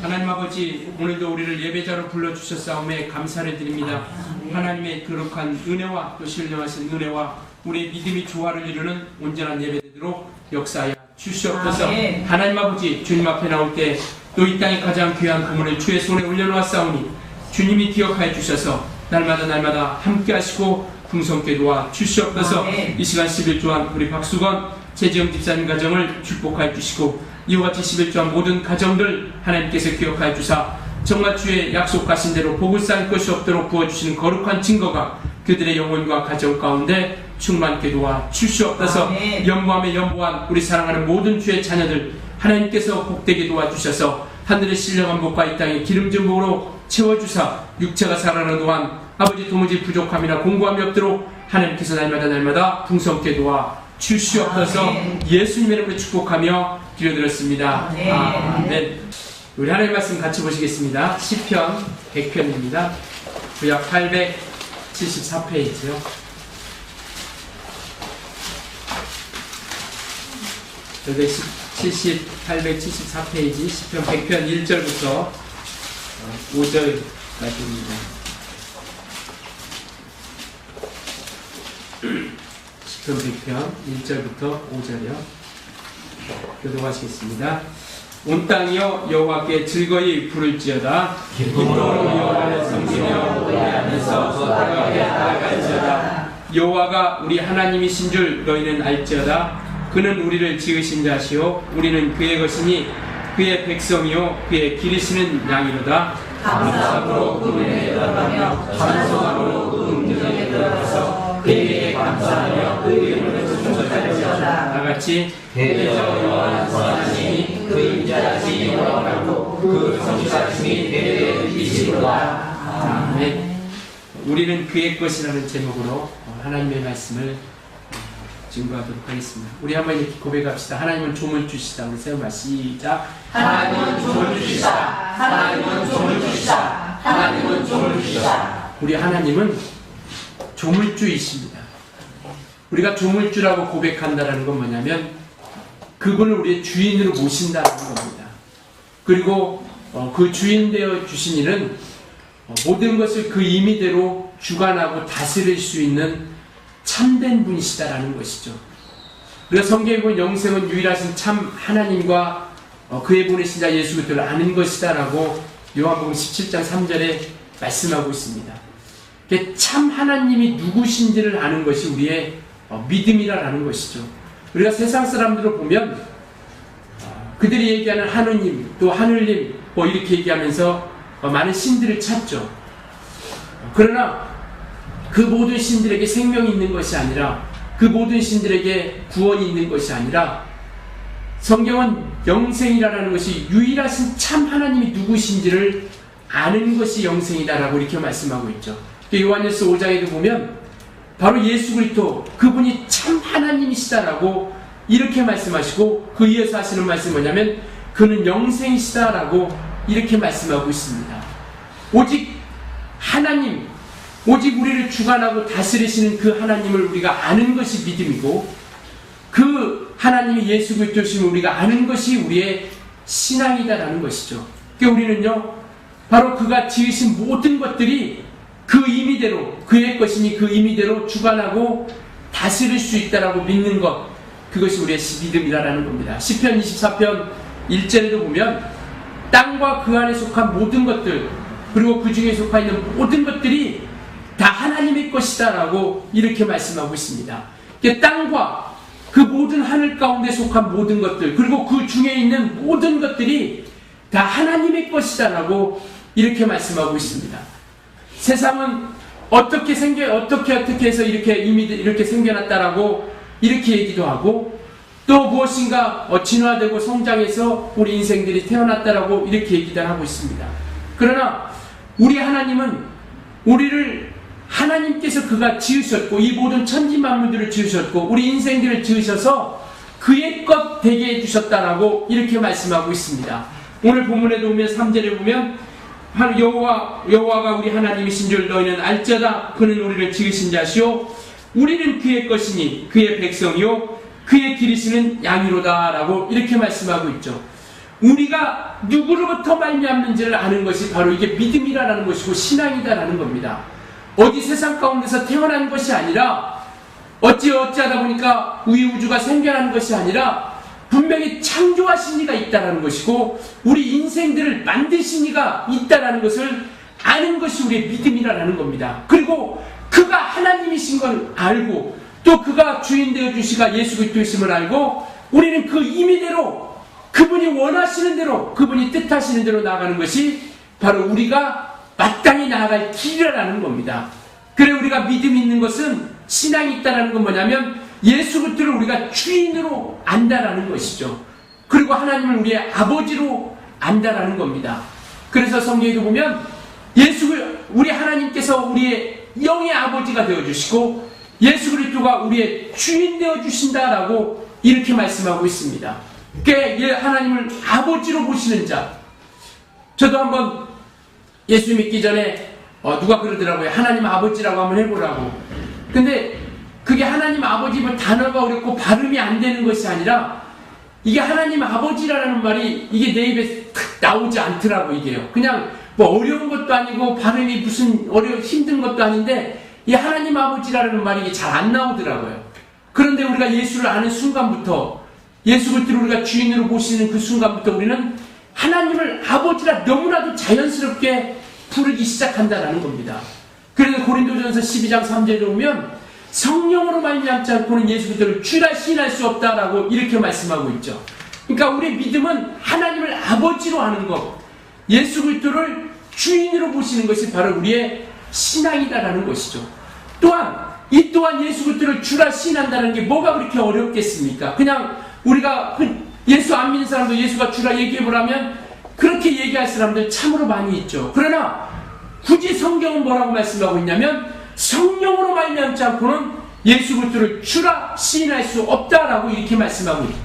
하나님 아버지, 오늘도 우리를 예배자로 불러주셨사오매 감사를 드립니다. 하나님의 거룩한 은혜와 또 신령하신 은혜와 우리의 믿음이 조화를 이루는 온전한 예배되도록 역사하여 주시옵소서. 하나님 아버지, 주님 앞에 나올 때 또 이 땅의 가장 귀한 그물을 주의 손에 올려놓았사오니 주님이 기억하여 주셔서 날마다 함께 하시고 풍성케 도와 주시옵소서. 이 시간 11조한 우리 박수건 최지영 집사님 가정을 축복하여 주시고 이와 같이 11조한 모든 가정들 하나님께서 기억하여 주사 정말 주의 약속하신 대로 복을 쌓을 것이 없도록 부어주시는 거룩한 증거가 그들의 영혼과 가정 가운데 충만케 도와 주시옵소서. 연보함에 연보한 우리 사랑하는 모든 주의 자녀들 하나님께서 복되게 도와주셔서 하늘의 신령한 복과 이 땅의 기름진 복으로 채워주사 육체가 살아나는 동안 아버지 도무지 부족함이나 공고함이 없도록 하나님께서 날마다 풍성케 도와 주시옵소서. 예수님의 이름으로 축복하며 기도드렸습니다. 아멘. 우리 하나님 말씀 같이 보시겠습니다. 시편 100편입니다. 구약 874페이지요. 여기 874페이지 시편 100편 1절부터 5절까지입니다. 시편 100편 1절부터 5절이요. 교독하시겠습니다. 온 땅이여 여호와께 즐거이 부를지어다. 기쁨으로 여호와를 섬기며 노래하면서 소통하게 나아갈지어다. 여호와가 우리 하나님이신 줄 너희는 알지어다. 그는 우리를 지으신 자시요 우리는 그의 것이니 그의 백성이요 그의 기르시는 양이로다. 감사함으로 그분에 들어가며 찬송함으로 그 음성에 들어가서 그에게 감사하며 그 이름을 찬송할지어다. 다같이 대저 여호와는 선하시니 그 인자하시 영원하고 그 성실하심이 대대에 이시로다. 아멘. 우리는 그의 것이라는 제목으로 하나님의 말씀을 증거하도록 하겠습니다. 우리 한번 이렇게 고백합시다. 하나님은 조물주시다. 우리 세 번 시작. 하나님은 조물주시다. 하나님은 조물주시다. 하나님은 조물주시다. 우리 하나님은 조물주이십니다. 우리가 조물주라고 고백한다는 건 뭐냐면 그분을 우리의 주인으로 모신다는 겁니다. 그리고 그 주인 되어 주신 이는 모든 것을 그 임의대로 주관하고 다스릴 수 있는 참된 분이시다라는 것이죠. 우리가 성경에 보면 영생은 유일하신 참 하나님과 그의 보내신 자 예수 그리스도를 아는 것이다라고 요한복음 17장 3절에 말씀하고 있습니다. 참 하나님이 누구신지를 아는 것이 우리의 믿음이라는 것이죠. 우리가 세상 사람들을 보면 그들이 얘기하는 하느님 또 하늘님 이렇게 얘기하면서 많은 신들을 찾죠. 그러나 그 모든 신들에게 생명이 있는 것이 아니라 그 모든 신들에게 구원이 있는 것이 아니라 성경은 영생이라는 것이 유일하신 참 하나님이 누구신지를 아는 것이 영생이다라고 이렇게 말씀하고 있죠. 요한일서 5장에도 보면 바로 예수 그리스도 그분이 참 하나님이시다라고 이렇게 말씀하시고 그 이어서 하시는 말씀이 뭐냐면 그는 영생이시다라고 이렇게 말씀하고 있습니다. 오직 하나님 오직 우리를 주관하고 다스리시는 그 하나님을 우리가 아는 것이 믿음이고 그 하나님이 예수 그리스도심을 우리가 아는 것이 우리의 신앙이다라는 것이죠. 그러니까 우리는요 바로 그가 지으신 모든 것들이 그 임의대로 그의 것이니 그 임의대로 주관하고 다스릴 수 있다라고 믿는 것 그것이 우리의 믿음이라는 겁니다. 시편 24편 1절에도 보면 땅과 그 안에 속한 모든 것들 그리고 그 중에 속하 있는 모든 것들이 다 하나님의 것이다라고 이렇게 말씀하고 있습니다. 땅과 그 모든 하늘 가운데 속한 모든 것들 그리고 그 중에 있는 모든 것들이 다 하나님의 것이다라고 이렇게 말씀하고 있습니다. 세상은 어떻게 해서 이렇게 생겨났다라고 이렇게 얘기도 하고 또 무엇인가 진화되고 성장해서 우리 인생들이 태어났다라고 이렇게 얘기도 하고 있습니다. 그러나 우리 하나님은 우리를 하나님께서 그가 지으셨고 이 모든 천지만물들을 지으셨고 우리 인생들을 지으셔서 그의 것 되게 해주셨다라고 이렇게 말씀하고 있습니다. 오늘 본문에도 보면 3절에 보면 여호와가 우리 하나님이신 줄 너희는 알지어다. 그는 우리를 지으신 자시오 우리는 그의 것이니 그의 백성이요 그의 기르시는 양이로다 라고 이렇게 말씀하고 있죠. 우리가 누구로부터 말미암는지를 아는 것이 바로 이게 믿음이라는 것이고 신앙이다라는 겁니다. 어디 세상 가운데서 태어난 것이 아니라 어찌하다 보니까 우주가 생겨난 것이 아니라 분명히 창조하신 이가 있다라는 것이고 우리 인생들을 만드신 이가 있다라는 것을 아는 것이 우리의 믿음이라는 겁니다. 그리고 그가 하나님이신 걸 알고 또 그가 주인 되어 주시가 예수 그리스도이심을 알고 우리는 그 임의대로 그분이 원하시는 대로 그분이 뜻하시는 대로 나아가는 것이 바로 우리가 마땅히 나아갈 길이라는 겁니다. 그래 우리가 믿음이 있는 것은 신앙이 있다는 건 뭐냐면 예수 그리스도를 우리가 주인으로 안다라는 것이죠. 그리고 하나님을 우리의 아버지로 안다라는 겁니다. 그래서 성경에도 보면 우리 하나님께서 우리의 영의 아버지가 되어주시고 예수 그리스도가 우리의 주인 되어주신다라고 이렇게 말씀하고 있습니다. 그러니까 하나님을 아버지로 보시는 자. 저도 한번 예수 믿기 전에 누가 그러더라고요. 하나님 아버지라고 한번 해보라고. 근데 그게 하나님 아버지 단어가 어렵고 발음이 안 되는 것이 아니라 이게 하나님 아버지라는 말이 이게 내 입에 탁 나오지 않더라고. 이게요. 그냥 뭐 어려운 것도 아니고 발음이 무슨 힘든 것도 아닌데 이 하나님 아버지라는 말이 이게 잘 안 나오더라고요. 그런데 우리가 예수를 아는 순간부터 예수 그리스도를 우리가 주인으로 보시는 그 순간부터 우리는 하나님을 아버지라 너무나도 자연스럽게 부르기 시작한다라는 겁니다. 그래서 고린도전서 12장 3절에 보면 성령으로 말미암지 않고는 예수 그리스도를 주라 시인할 수 없다라고 이렇게 말씀하고 있죠. 그러니까 우리의 믿음은 하나님을 아버지로 하는 것, 예수 그리스도를 주인으로 보시는 것이 바로 우리의 신앙이다라는 것이죠. 이 또한 예수 그리스도를 주라 시인한다는 게 뭐가 그렇게 어렵겠습니까? 그냥 우리가 예수 안 믿는 사람도 예수가 주라 얘기해보라면 그렇게 얘기할 사람들 참으로 많이 있죠. 그러나 굳이 성경은 뭐라고 말씀하고 있냐면 성령으로 말미암지 않고는 예수 그리스도를 주라 시인할 수 없다라고 이렇게 말씀하고 있죠.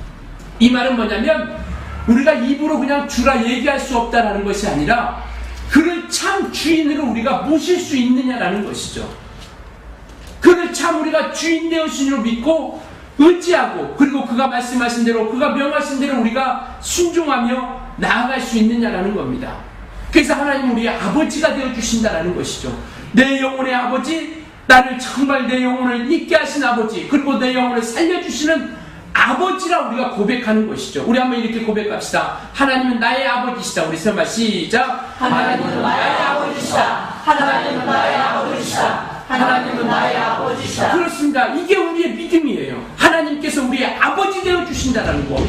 이 말은 뭐냐면 우리가 입으로 그냥 주라 얘기할 수 없다라는 것이 아니라 그를 참 주인으로 우리가 모실 수 있느냐라는 것이죠. 그를 참 우리가 주인 되어주시로 믿고 의지하고 그리고 그가 말씀하신 대로 그가 명하신 대로 우리가 순종하며 나아갈 수 있느냐라는 겁니다. 그래서 하나님은 우리의 아버지가 되어주신다라는 것이죠. 내 영혼의 아버지, 나를 정말 내 영혼을 있게 하신 아버지, 그리고 내 영혼을 살려주시는 아버지라 우리가 고백하는 것이죠. 우리 한번 이렇게 고백합시다. 하나님은 나의 아버지시다. 우리 세말 시작. 하나님은 나의 아버지시다. 하나님은 나의 아버지시다. 하나님은 나의 아버지시다. 그렇습니다. 이게 우리의 믿음이에요. 하나님께서 우리의 아버지 되어주신다는 거.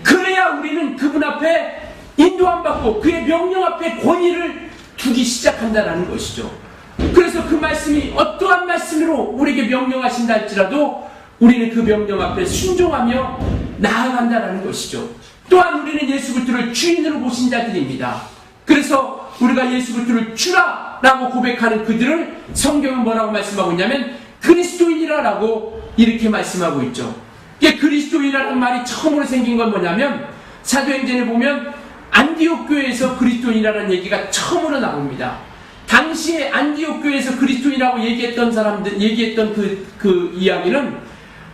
그래야 우리는 그분 앞에 인도함 받고 그의 명령 앞에 권위를 두기 시작한다는 것이죠. 그래서 그 말씀이 어떠한 말씀으로 우리에게 명령하신다 할지라도 우리는 그 명령 앞에 순종하며 나아간다는 것이죠. 또한 우리는 예수 그리스도를 주인으로 보신 자들입니다. 그래서 우리가 예수 그리스도를 주라라고 고백하는 그들을 성경은 뭐라고 말씀하고 있냐면 그리스도인이라고 이렇게 말씀하고 있죠. 이게 그리스도인이라는 말이 처음으로 생긴 건 뭐냐면 사도행전에 보면 안디옥 교회에서 그리스도인이라는 얘기가 처음으로 나옵니다. 당시에 안디옥 교회에서 그리스도인이라고 얘기했던 사람들, 얘기했던 그 이야기는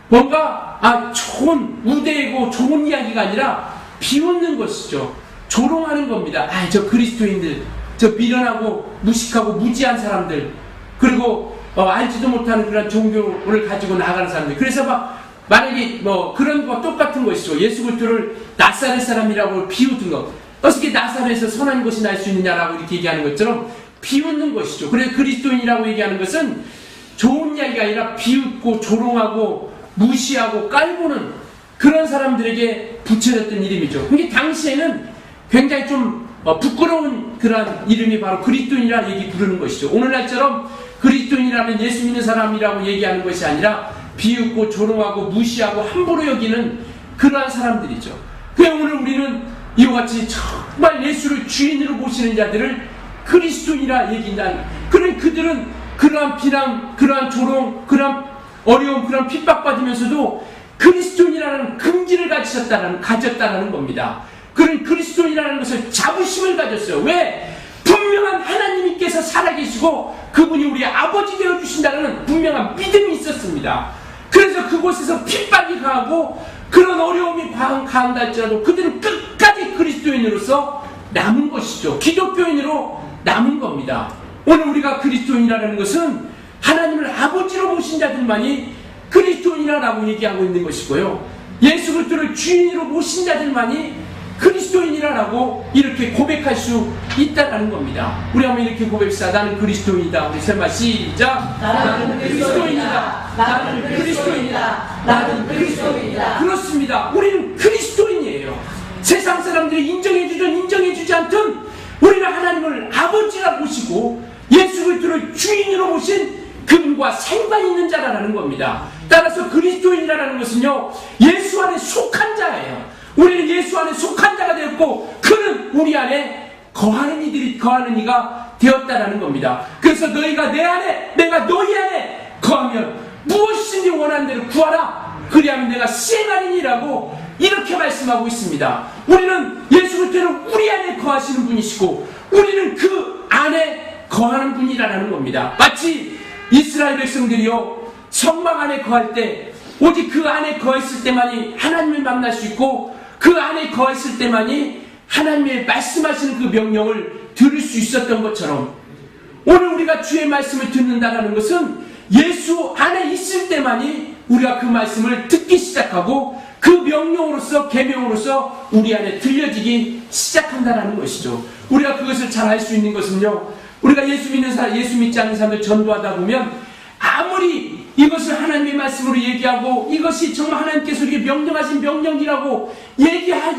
뭔가 좋은 우대이고 좋은 이야기가 아니라 비웃는 것이죠. 조롱하는 겁니다. 저 그리스도인들, 저 미련하고 무식하고 무지한 사람들, 그리고 알지도 못하는 그런 종교를 가지고 나가는 사람들. 그래서 만약에 그런 거와 똑같은 것이죠. 예수 그리스도를 나사렛 사람이라고 비웃은 것. 어떻게 나사렛에서 선한 것이 날 수 있느냐라고 이렇게 얘기하는 것처럼 비웃는 것이죠. 그래서 그리스도인이라고 얘기하는 것은 좋은 이야기가 아니라 비웃고 조롱하고 무시하고 깔보는 그런 사람들에게 붙여졌던 이름이죠. 근데 당시에는 굉장히 좀 부끄러운 그런 이름이 바로 그리스도인이라 얘기 부르는 것이죠. 오늘날처럼 그리스도인이라면 예수 믿는 사람이라고 얘기하는 것이 아니라 비웃고 조롱하고 무시하고 함부로 여기는 그러한 사람들이죠. 그래서 오늘 우리는 이와 같이 정말 예수를 주인으로 보시는 자들을 그리스도인이라 얘기한다는, 그런 그들은 그러한 비난, 그러한 조롱, 그러한 어려움, 그런 핍박받으면서도 그리스도인이라는 긍지를 가졌다는 겁니다. 그런 그리스도인이라는 것을 자부심을 가졌어요. 왜? 분명한 하나님께서 살아계시고 그분이 우리의 아버지 되어주신다는 분명한 믿음이 있었습니다. 그래서 그곳에서 핍박이 가하고 그런 어려움이 가한다 할지라도 그들은 끝까지 그리스도인으로서 남은 것이죠. 기독교인으로 남은 겁니다. 오늘 우리가 그리스도인이라는 것은 하나님을 아버지로 모신 자들만이 그리스도인이라고 얘기하고 있는 것이고요. 예수 그리스도를 주인으로 모신 자들만이 그리스도인이라고 이렇게 고백할 수 있다는 겁니다. 우리 한번 이렇게 고백합시다. 나는 그리스도인이다. 우리 셋만 시작. 나는 그리스도인이다. 나는 그리스도인이다. 나는 그리스도인이다. 그렇습니다. 우리는 그리스도인이에요. 세상 사람들이 인정해주든 인정해주지 않든 우리는 하나님을 아버지라 모시고 예수 그리스도를 주인으로 모신 그분과 상관 있는 자라는 겁니다. 따라서 그리스도인이라는 것은요, 예수 안에 속한 자예요. 우리는 예수 안에 속한 자가 되었고 그는 우리 안에 거하는 이가 되었다라는 겁니다. 그래서 너희가 내 안에 내가 너희 안에 거하면 무엇이든지 원하는 대로 구하라. 그리하면 내가 시행하리니라고 이렇게 말씀하고 있습니다. 우리는 예수 그리스도는 우리 안에 거하시는 분이시고 우리는 그 안에 거하는 분이라는 겁니다. 마치 이스라엘 백성들이요, 성막 안에 거할 때 오직 그 안에 거했을 때만이 하나님을 만날 수 있고 그 안에 거했을 때만이 하나님의 말씀하시는 그 명령을 들을 수 있었던 것처럼 오늘 우리가 주의 말씀을 듣는다는 것은 예수 안에 있을 때만이 우리가 그 말씀을 듣기 시작하고 그 명령으로서 계명으로서 우리 안에 들려지기 시작한다는 것이죠. 우리가 그것을 잘 알 수 있는 것은요, 우리가 예수 믿지 않는 사람들 전도하다 보면 아무리 이것을 하나님의 말씀으로 얘기하고 이것이 정말 하나님께서 우리에게 명령하신 명령이라고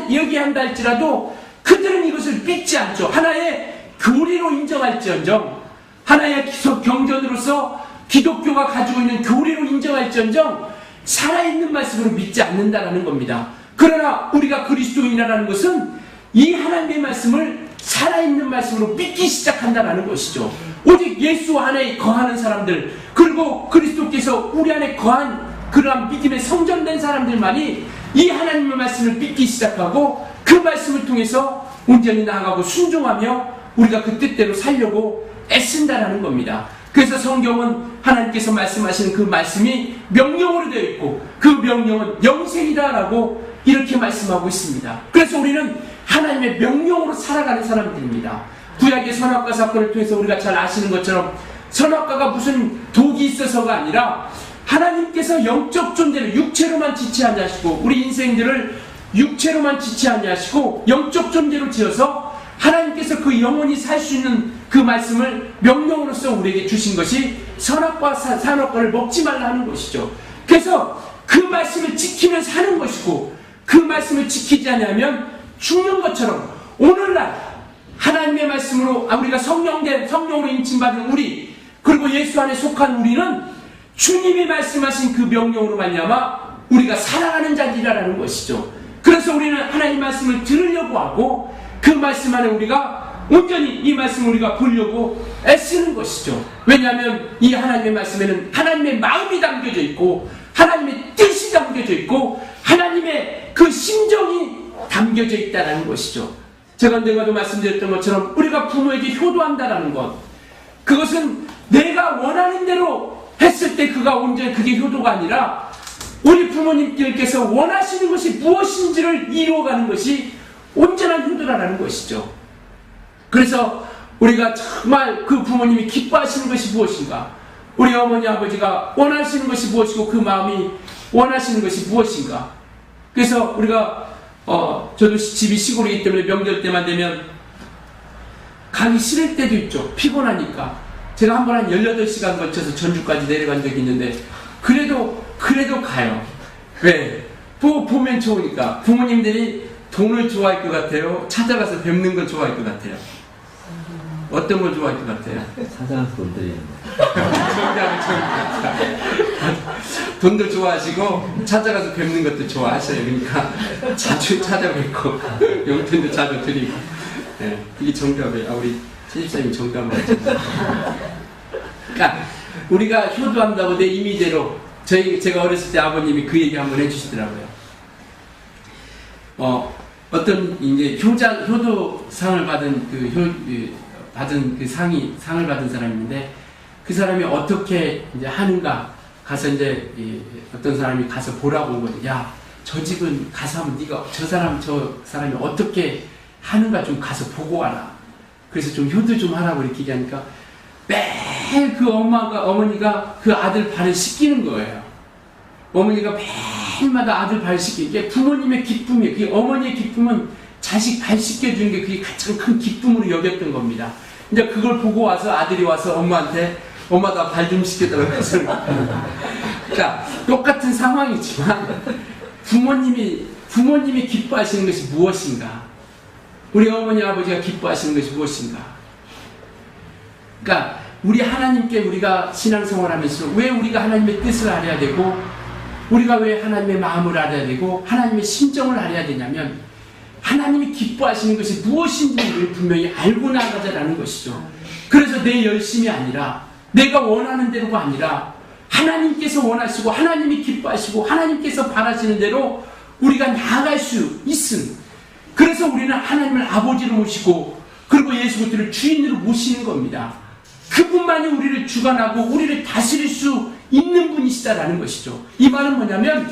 얘기한다 할지라도 그들은 이것을 믿지 않죠. 하나의 교리로 인정할지언정, 하나의 경전으로서 기독교가 가지고 있는 교리로 인정할지언정 살아있는 말씀으로 믿지 않는다라는 겁니다. 그러나 우리가 그리스도인이라는 것은 이 하나님의 말씀을 살아있는 말씀으로 믿기 시작한다는 것이죠. 오직 예수 안에 거하는 사람들, 그리고 그리스도께서 우리 안에 거한 그러한 믿음에 성전된 사람들만이 이 하나님의 말씀을 믿기 시작하고 그 말씀을 통해서 온전히 나아가고 순종하며 우리가 그 뜻대로 살려고 애쓴다라는 겁니다. 그래서 성경은 하나님께서 말씀하시는 그 말씀이 명령으로 되어 있고 그 명령은 영생이다라고 이렇게 말씀하고 있습니다. 그래서 우리는 하나님의 명령으로 살아가는 사람들입니다. 구약의 선악과 사건을 통해서 우리가 잘 아시는 것처럼 선악과가 무슨 독이 있어서가 아니라 하나님께서 영적 존재를 육체로만 지체하지 하시고 우리 인생들을 육체로만 지체하지 하시고 영적 존재로 지어서 하나님께서 그 영원히 살 수 있는 그 말씀을 명령으로서 우리에게 주신 것이 선악과 산악과를 먹지 말라 하는 것이죠. 그래서 그 말씀을 지키면 사는 것이고 그 말씀을 지키지 않으면 죽는 것처럼 오늘날 하나님의 말씀으로 우리가 성령으로 인침받은 우리, 그리고 예수 안에 속한 우리는 주님이 말씀하신 그 명령으로 말미암아 우리가 살아가는 자들이라는 것이죠. 그래서 우리는 하나님 말씀을 들으려고 하고 그 말씀 안에 우리가 온전히 이 말씀을 우리가 보려고 애쓰는 것이죠. 왜냐하면 이 하나님의 말씀에는 하나님의 마음이 담겨져 있고 하나님의 뜻이 담겨져 있고 하나님의 그 심정이 담겨져 있다는 것이죠. 제가 내가도 말씀드렸던 것처럼 우리가 부모에게 효도한다는 것, 그것은 내가 원하는 대로 했을 때 그가 온전히 그게 효도가 아니라 우리 부모님들께서 원하시는 것이 무엇인지를 이루어가는 것이 온전한 효도라는 것이죠. 그래서 우리가 정말 그 부모님이 기뻐하시는 것이 무엇인가, 우리 어머니 아버지가 원하시는 것이 무엇이고 그 마음이 원하시는 것이 무엇인가. 그래서 우리가 저도 집이 시골이기 때문에 명절 때만 되면 가기 싫을 때도 있죠. 피곤하니까. 제가 한 번 한 18시간 거쳐서 전주까지 내려간 적이 있는데 그래도 가요. 왜? 보면 좋으니까. 부모님들이 돈을 좋아할 것 같아요? 찾아가서 뵙는 걸 좋아할 것 같아요? 어떤 걸 좋아할 것 같아요? 찾아가서 돈 드리는 돈도 좋아하시고 찾아가서 뵙는 것도 좋아하셔요. 그러니까 자주 찾아뵙고 용돈도 자주 드리고. 네, 이게 정답이에요. 우리 신입사님이 정답을 하셨어요. 그러니까 우리가 효도한다고 내 임의대로, 제가 어렸을 때 아버님이 그 얘기 한번 해주시더라고요. 어떤 이제 효도상을 받은 상을 받은 사람인데 그 사람이 어떻게 이제 하는가 가서 이제 어떤 사람이 가서 보라고 온 거죠. 야, 저 집은 가서 하면 네가 저 사람이 어떻게 하는가 좀 가서 보고 와라. 그래서 좀 효도 좀 하라고 이렇게 얘기하니까 매일 그 어머니가 그 아들 발을 씻기는 거예요. 어머니가 매일마다 아들 발 씻기는 게 부모님의 기쁨이에요. 그 어머니의 기쁨은 자식 발 씻겨주는 게 그게 가장 큰 기쁨으로 여겼던 겁니다. 이제 그걸 보고 와서 아들이 와서 엄마한테 엄마 나 발 좀 씻겨달라고 해서 그러니까 똑같은 상황이지만 부모님이 기뻐하시는 것이 무엇인가? 우리 어머니 아버지가 기뻐하시는 것이 무엇인가? 그러니까 우리 하나님께 우리가 신앙생활하면서 왜 우리가 하나님의 뜻을 알아야 되고 우리가 왜 하나님의 마음을 알아야 되고 하나님의 심정을 알아야 되냐면 하나님이 기뻐하시는 것이 무엇인지 우리를 분명히 알고 나가자라는 것이죠. 그래서 내 열심이 아니라 내가 원하는 대로가 아니라 하나님께서 원하시고 하나님이 기뻐하시고 하나님께서 바라시는 대로 우리가 나아갈 수 있음. 그래서 우리는 하나님을 아버지로 모시고 그리고 예수 그리스도를 주인으로 모시는 겁니다. 그분만이 우리를 주관하고 우리를 다스릴 수 있는 분이시다라는 것이죠. 이 말은 뭐냐면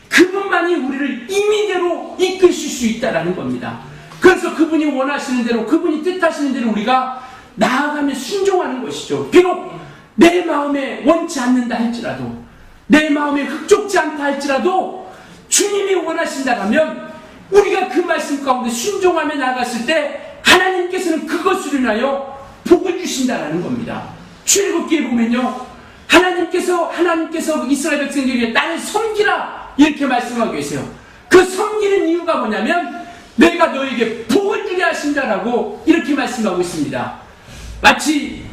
그분만이 우리를 임의대로 이끄실 수 있다라는 겁니다. 그래서 그분이 원하시는 대로 그분이 뜻하시는 대로 우리가 나아가며 순종하는 것이죠. 비록 내 마음에 원치 않는다 할지라도 내 마음에 흡족지 않다 할지라도 주님이 원하신다라면 우리가 그 말씀 가운데 순종하며 나갔을 때 하나님께서는 그것으로 인하여 복을 주신다라는 겁니다. 출애굽기에 보면요 하나님께서 이스라엘 백성들에게 나를 섬기라 이렇게 말씀하고 계세요. 그 섬기는 이유가 뭐냐면 내가 너에게 복을 주게 하신다라고 이렇게 말씀하고 있습니다. 마치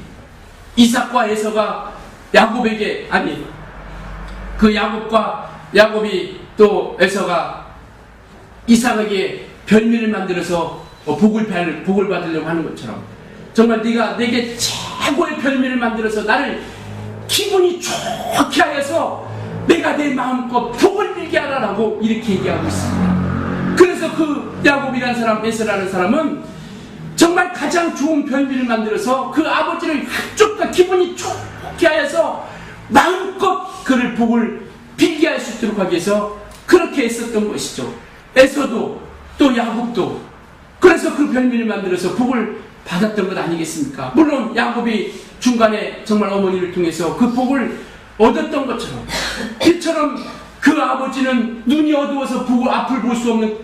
이삭과 에서가 야곱에게 그 야곱이 또 에서가 이삭에게 별미를 만들어서 복을 받으려고 하는 것처럼 정말 네가 내게 최고의 별미를 만들어서 나를 기분이 좋게 하여서 내가 내 마음껏 복을 빌게 하라라고 이렇게 얘기하고 있습니다. 그래서 그 야곱이라는 사람, 에서라는 사람은 정말 가장 좋은 별미를 만들어서 그 아버지를 흡족과 기분이 좋게 하여서 마음껏 그를 복을 빌게 할 수 있도록 하기 위해서 그렇게 했었던 것이죠. 에서도 또 야곱도 그래서 그 별미를 만들어서 복을 받았던 것 아니겠습니까? 물론 야곱이 중간에 정말 어머니를 통해서 그 복을 얻었던 것처럼 이처럼 그 아버지는 눈이 어두워서 앞을 볼 수 없는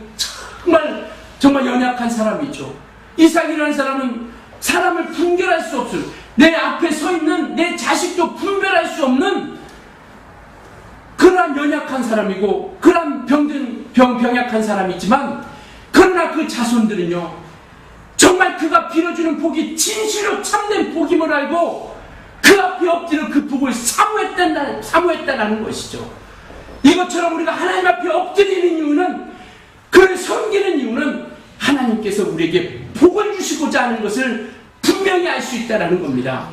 정말 연약한 사람이죠. 이삭이라는 사람은 사람을 분별할 수 없을 내 앞에 서 있는 내 자식도 분별할 수 없는 그러한 연약한 사람이고 그러한 병약한 사람이지만 그러나 그 자손들은요 정말 그가 빌어주는 복이 진실로 참된 복임을 알고 그 앞에 엎드려 그 복을 사모했다는 것이죠. 이것처럼 우리가 하나님 앞에 엎드리는 이유는 그를 섬기는 이유는 하나님께서 우리에게 복을 주시고자 하는 것을 분명히 알 수 있다는 겁니다.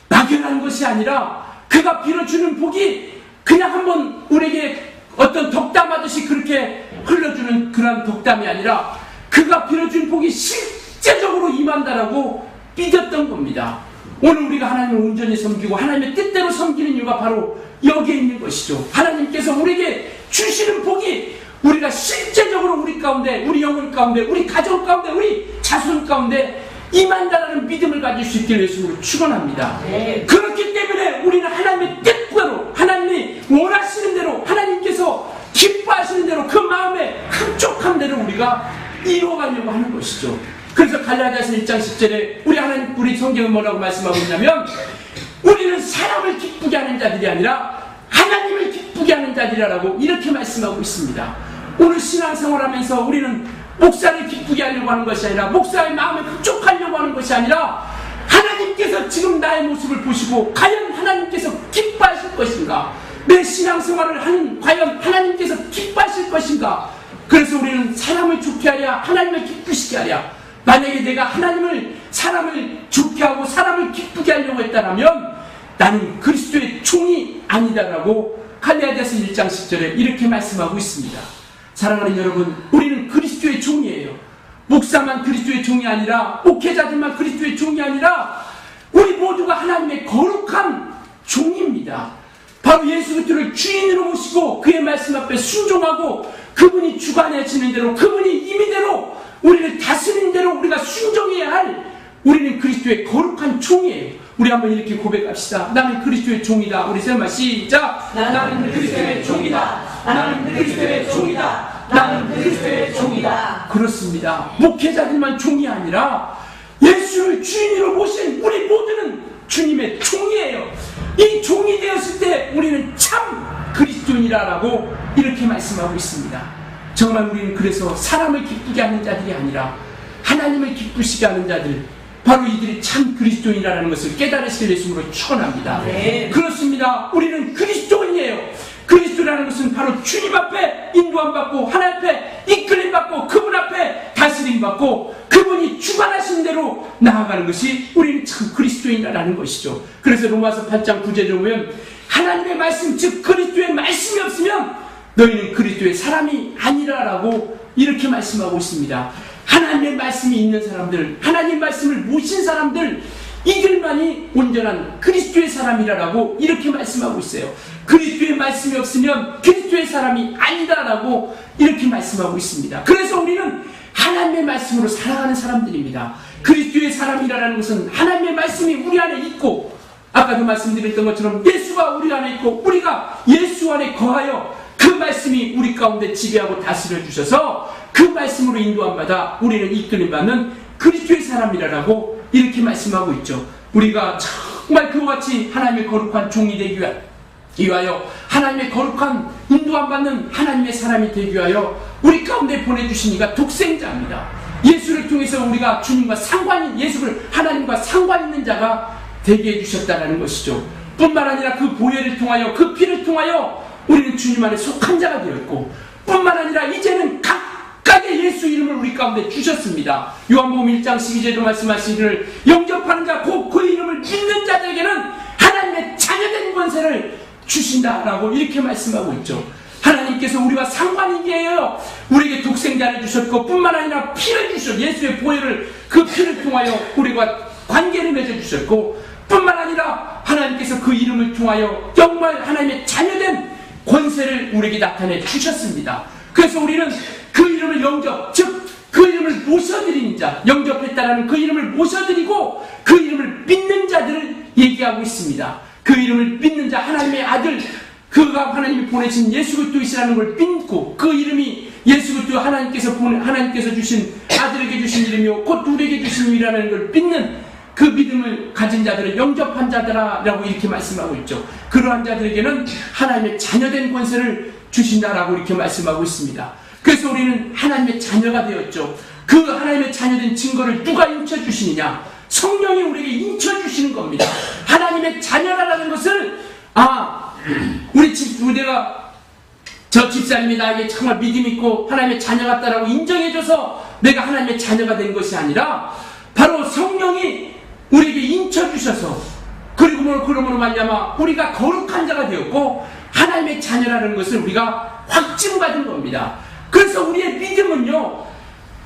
막연한 것이 아니라 그가 빌어주는 복이 그냥 한번 우리에게 어떤 덕담하듯이 그렇게 흘러주는 그런 덕담이 아니라 그가 빌어준 복이 실제적으로 임한다라고 믿었던 겁니다. 오늘 우리가 하나님을 온전히 섬기고 하나님의 뜻대로 섬기는 이유가 바로 여기에 있는 것이죠. 하나님께서 우리에게 주시는 복이 우리가 실제적으로 우리 가운데, 우리 영혼 가운데, 우리 가정 가운데, 우리 자손 가운데 임한다라는 믿음을 가질 수 있기를 예수님으로 축원합니다. 네. 그렇기 때문에 우리는 하나님의 뜻대로, 하나님이 원하시는 대로, 하나님께서 기뻐하시는 대로 그 마음에 흡족한 대로 우리가 이루어가려고 하는 것이죠. 그래서 갈라디아서 1장 10절에 우리 성경은 뭐라고 말씀하고 있냐면 우리는 사람을 기쁘게 하는 자들이 아니라 하나님을 기쁘게 하는 자들이라고 이렇게 말씀하고 있습니다. 오늘 신앙생활하면서 우리는 목사를 기쁘게 하려고 하는 것이 아니라 목사의 마음을 흡족하려고 하는 것이 아니라 하나님께서 지금 나의 모습을 보시고 과연 하나님께서 기뻐하실 것인가? 내 신앙생활을 하는 과연 하나님께서 기뻐하실 것인가? 그래서 우리는 사람을 좋게 하랴 하나님을 기쁘시게 하랴. 만약에 내가 사람을 좋게 하고 사람을 기쁘게 하려고 했다면 나는 그리스도의 종이 아니다라고 갈라디아서 1장 10절에 이렇게 말씀하고 있습니다. 사랑하는 여러분, 우리는 그리스도의 종이에요. 목사만 그리스도의 종이 아니라 목회자들만 그리스도의 종이 아니라 우리 모두가 하나님의 거룩한 종입니다. 바로 예수 그리스도를 주인으로 모시고 그의 말씀 앞에 순종하고 그분이 주관하시는 대로, 그분이 임의대로 우리를 다스리는 대로 우리가 순종해야 할, 우리는 그리스도의 거룩한 종이에요. 우리 한번 이렇게 고백합시다. 나는 그리스도의 종이다. 우리 세 말 시작. 나는 그리스도의 종이다. 나는 그리스도의 종이다. 나는 그리스도의 종이다. 그렇습니다. 목회자들만 종이 아니라 예수를 주인으로 모신 우리 모두는 주님의 종이에요. 이 종이 되었을 때 우리는 참 그리스도인이라고 이렇게 말씀하고 있습니다. 정말 우리는 그래서 사람을 기쁘게 하는 자들이 아니라 하나님을 기쁘시게 하는 자들, 바로 이들이 참 그리스도인이라는 것을 깨달으실 예수님으로 축원합니다. 네. 그렇습니다. 우리는 그리스도인이에요. 그리스도라는 것은 바로 주님 앞에 인도함 받고, 하나님 앞에 이끌림 받고, 그분 앞에 다스림 받고, 그분이 주관하신 대로 나아가는 것이 우리는 참 그리스도인이라는 것이죠. 그래서 로마서 8장 9절에 보면 하나님의 말씀, 즉 그리스도의 말씀이 없으면 너희는 그리스도의 사람이 아니라라고 이렇게 말씀하고 있습니다. 하나님의 말씀이 있는 사람들, 하나님의 말씀을 모신 사람들, 이들만이 온전한 그리스도의 사람이라고 이렇게 말씀하고 있어요. 그리스도의 말씀이 없으면 그리스도의 사람이 아니다라고 이렇게 말씀하고 있습니다. 그래서 우리는 하나님의 말씀으로 살아가는 사람들입니다. 그리스도의 사람이라는 것은 하나님의 말씀이 우리 안에 있고, 아까도 말씀드렸던 것처럼 예수가 우리 안에 있고 우리가 예수 안에 거하여 그 말씀이 우리 가운데 지배하고 다스려 주셔서 그 말씀으로 인도함 받아 우리는 이끌림 받는 그리스도의 사람이라고 이렇게 말씀하고 있죠. 우리가 정말 그와 같이 하나님의 거룩한 종이 되기 위하여, 하나님의 거룩한 인도함 받는 하나님의 사람이 되기 위하여 우리 가운데 보내주신 이가 독생자입니다. 예수를 통해서 우리가 주님과 예수를 하나님과 상관 있는 자가 되게 해주셨다는 것이죠. 뿐만 아니라 그 보혈을 통하여, 그 피를 통하여 우리는 주님 안에 속한 자가 되었고, 뿐만 아니라 이제는 각각의 예수 이름을 우리 가운데 주셨습니다. 요한복음 1장 12절에도 말씀하시기를 영접하는 자, 곧 그 이름을 믿는 자들에게는 하나님의 자녀된 권세를 주신다라고 이렇게 말씀하고 있죠. 하나님께서 우리와 상관이게 해요. 우리에게 독생자를 주셨고, 뿐만 아니라 피를 주셨고, 예수의 보혈을, 그 피를 통하여 우리가 관계를 맺어주셨고, 뿐만 아니라 하나님께서 그 이름을 통하여 정말 하나님의 자녀된 권세를 우리에게 나타내 주셨습니다. 그래서 우리는 그 이름을 영접, 즉 그 이름을 모셔드리는 자, 영접했다라는 그 이름을 모셔드리고 그 이름을 믿는 자들을 얘기하고 있습니다. 그 이름을 믿는 자, 하나님의 아들, 그가 하나님이 보내신 예수 그리스도이시라는 걸 믿고, 그 이름이 예수 그리스도 하나님께서 주신 아들에게 주신 이름이요 곧 우리에게 주신 이름이라는 걸 믿는 그 믿음을 가진 자들을 영접한 자들아라고 이렇게 말씀하고 있죠. 그러한 자들에게는 하나님의 자녀된 권세를 주신다라고 이렇게 말씀하고 있습니다. 그래서 우리는 하나님의 자녀가 되었죠. 그 하나님의 자녀된 증거를 누가 인쳐주시느냐? 성령이 우리에게 인쳐주시는 겁니다. 하나님의 자녀라는 것을, 내가 저 집사님이 나에게 정말 믿음 있고 하나님의 자녀 같다라고 인정해줘서 내가 하나님의 자녀가 된 것이 아니라, 바로 성령이 우리에게 인쳐주셔서, 그리고 그러므로 말미암아 우리가 거룩한 자가 되었고 하나님의 자녀라는 것을 우리가 확증받은 겁니다. 그래서 우리의 믿음은요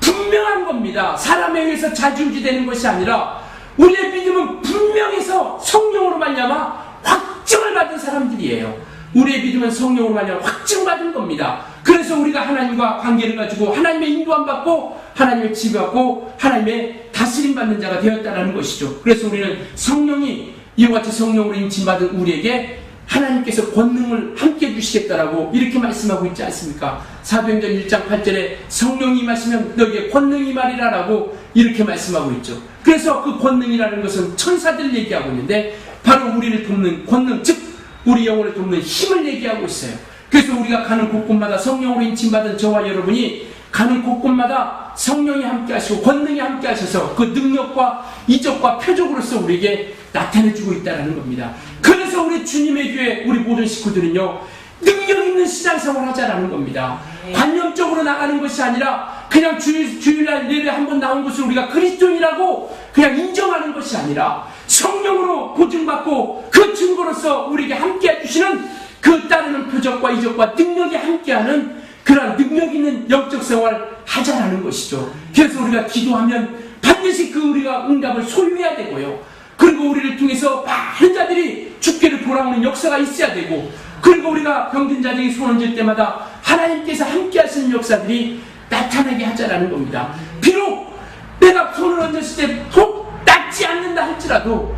분명한 겁니다. 사람에 의해서 좌지우지되는 것이 아니라 우리의 믿음은 분명해서 성령으로 말미암아 확증을 받은 사람들이에요. 우리의 믿음은 성령으로 말미암아 확증받은 겁니다. 그래서 우리가 하나님과 관계를 가지고 하나님의 인도함 받고 하나님의 지배받고 하나님의 다스림 받는 자가 되었다는 것이죠. 그래서 우리는 성령이, 이와 같이 성령으로 인침받은 우리에게 하나님께서 권능을 함께 주시겠다라고 이렇게 말씀하고 있지 않습니까? 사도행전 1장 8절에 성령이 임하시면 너희에게 권능이 말이라라고 이렇게 말씀하고 있죠. 그래서 그 권능이라는 것은 천사들을 얘기하고 있는데, 바로 우리를 돕는 권능, 즉 우리 영혼을 돕는 힘을 얘기하고 있어요. 그래서 우리가 가는 곳곳마다 성령으로 인침받은 저와 여러분이 가는 곳곳마다 성령이 함께 하시고 권능이 함께 하셔서 그 능력과 이적과 표적으로서 우리에게 나타내주고 있다는 겁니다. 그래서 우리 주님의 교회, 우리 모든 식구들은요 능력 있는 신앙생활을 하자라는 겁니다. 관념적으로 나가는 것이 아니라 그냥 주일날 예배 한번 나온 것을 우리가 그리스도인이라고 그냥 인정하는 것이 아니라 성령으로 보증받고 그 증거로서 우리에게 함께 해주시는 그 따르는 표적과 이적과 능력이 함께하는 그런 능력 있는 영적 생활을 하자라는 것이죠. 그래서 우리가 기도하면 반드시 그 우리가 응답을 소유해야 되고요. 그리고 우리를 통해서 많은 자들이 주께로 돌아오는 역사가 있어야 되고, 그리고 우리가 병든 자들이 손 얹을 때마다 하나님께서 함께 하시는 역사들이 나타나게 하자라는 겁니다. 비록 내가 손을 얹었을 때 혹 낫지 않는다 할지라도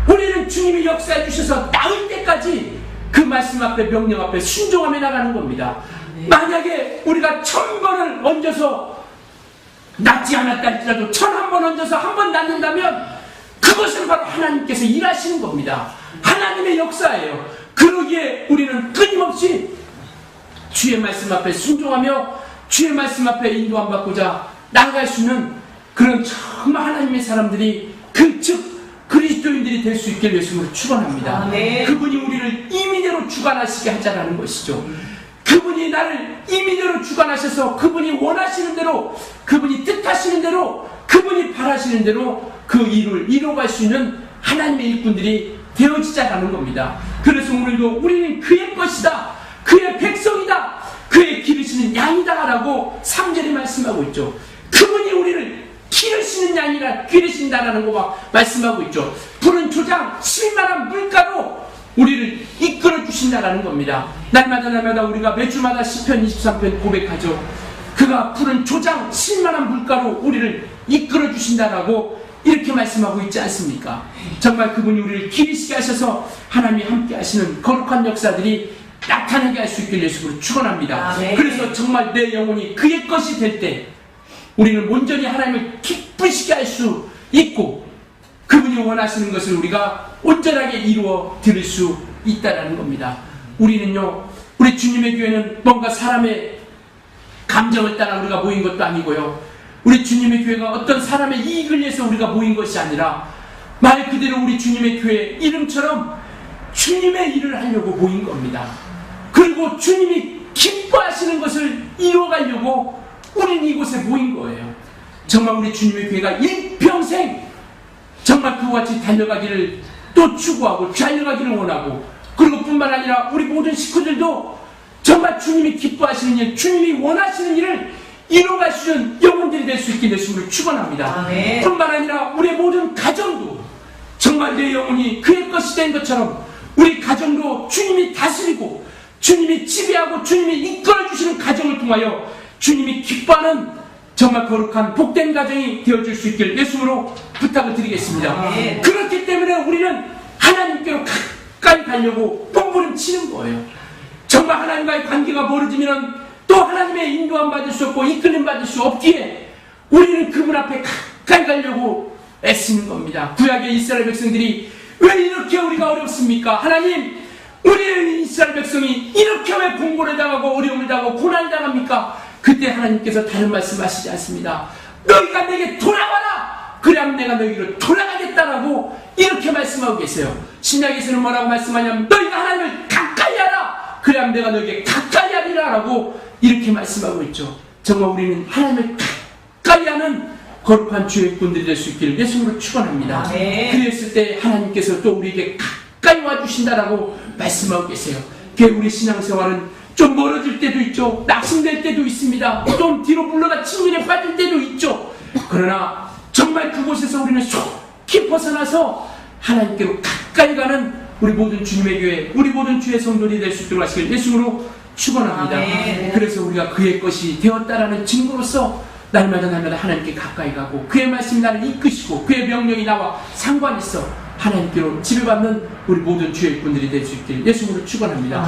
우리는 주님이 역사해 주셔서 나을 때까지 그 말씀 앞에, 명령 앞에 순종하며 나가는 겁니다. 만약에 우리가 1000번을 얹어서 낫지 않았다 할지라도 1001번 얹어서 한 번 낫는다면 그것은 바로 하나님께서 일하시는 겁니다. 하나님의 역사예요. 그러기에 우리는 끊임없이 주의 말씀 앞에 순종하며 주의 말씀 앞에 인도함 받고자 나아갈 수 있는 그런 정말 하나님의 사람들이 즉 그리스도인들이 될 수 있게 예수님으로 축원합니다. 그분이 우리를 임의대로 주관하시게 하자라는 것이죠. 그분이 나를 임의대로 주관하셔서 그분이 원하시는 대로, 그분이 뜻하시는 대로, 그분이 바라시는 대로 그 일을 이뤄갈 수 있는 하나님의 일꾼들이 되어지자라는 겁니다. 그래서 오늘도 우리는 그의 것이다, 그의 백성이다, 그의 기르시는 양이다 라고 3절에 말씀하고 있죠. 그분이 우리를 기르시는 양이라 기르신다라는 거 말씀하고 있죠. 푸른 초장 실만한 물가로 우리를 이끌어 주신다라는 겁니다. 날마다 우리가 매주마다 시편 23편 고백하죠. 그가 푸른 초장 실만한 물가로 우리를 이끌어 주신다라고 이렇게 말씀하고 있지 않습니까? 정말 그분이 우리를 기르시게 하셔서 하나님이 함께 하시는 거룩한 역사들이 나타나게 할 수 있길 예수로 축원합니다. 그래서 정말 내 영혼이 그의 것이 될 때 우리는 온전히 하나님을 기쁘시게 할 수 있고 그분이 원하시는 것을 우리가 온전하게 이루어 드릴 수 있다는 겁니다. 우리는요, 우리 주님의 교회는 뭔가 사람의 감정을 따라 우리가 모인 것도 아니고요, 우리 주님의 교회가 어떤 사람의 이익을 위해서 우리가 모인 것이 아니라 말 그대로 우리 주님의 교회 이름처럼 주님의 일을 하려고 모인 겁니다. 그리고 주님이 기뻐하시는 것을 이루어가려고 우리는 이곳에 모인 거예요. 정말 우리 주님의 교회가 일평생 정말 그와 같이 달려가기를 또 추구하고 달려가기를 원하고, 그리고 뿐만 아니라 우리 모든 식구들도 정말 주님이 기뻐하시는 일, 주님이 원하시는 일을 이루어갈 수 있는 영혼들이 될 수 있게 되심을 축원합니다. 뿐만 아니라 우리의 모든 가정도 정말 내 영혼이 그의 것이 된 것처럼 우리 가정도 주님이 다스리고 주님이 지배하고 주님이 이끌어주시는 가정을 통하여 주님이 기뻐하는 정말 거룩한 복된 가정이 되어줄 수 있기를 예수로 부탁을 드리겠습니다. 그렇기 때문에 우리는 하나님께로 가까이 가려고 몸부림치는 거예요. 정말 하나님과의 관계가 멀어지면 또 하나님의 인도함 받을 수 없고 이끌림 받을 수 없기에 우리는 그분 앞에 가까이 가려고 애쓰는 겁니다. 구약의 이스라엘 백성들이 왜 이렇게 우리가 어렵습니까? 하나님, 우리 이스라엘 백성이 이렇게 왜 공고를 당하고 어려움을 당하고 고난을 당합니까? 그때 하나님께서 다른 말씀하시지 않습니다. 너희가 내게 돌아와라! 그래야 내가 너희를 돌아가겠다라고 이렇게 말씀하고 계세요. 신약에서는 뭐라고 말씀하냐면 너희가 하나님을 가까이 하라! 그래야 내가 너희에게 가까이 하리라 라고 이렇게 말씀하고 있죠. 정말 우리는 하나님을 가까이 하는 거룩한 주의꾼들이 될 수 있기를 예수님으로 축원합니다. 그랬을 때 하나님께서 또 우리에게 가까이 와주신다라고 말씀하고 계세요. 우리 신앙생활은 좀 멀어질 때도 있죠. 낙심될 때도 있습니다. 좀 뒤로 물러나 침륜에 빠질 때도 있죠. 그러나 정말 그곳에서 우리는 속히 벗어나서 하나님께로 가까이 가는 우리 모든 주님의 교회, 우리 모든 주의 성도들이 될 수 있도록 하시길 예수로 축원합니다. 그래서 우리가 그의 것이 되었다라는 증거로서 날마다 하나님께 가까이 가고 그의 말씀이 나를 이끄시고 그의 명령이 나와 상관있어 하나님께로 지배받는 우리 모든 주의 일꾼들이 될 수 있길 예수로 축원합니다.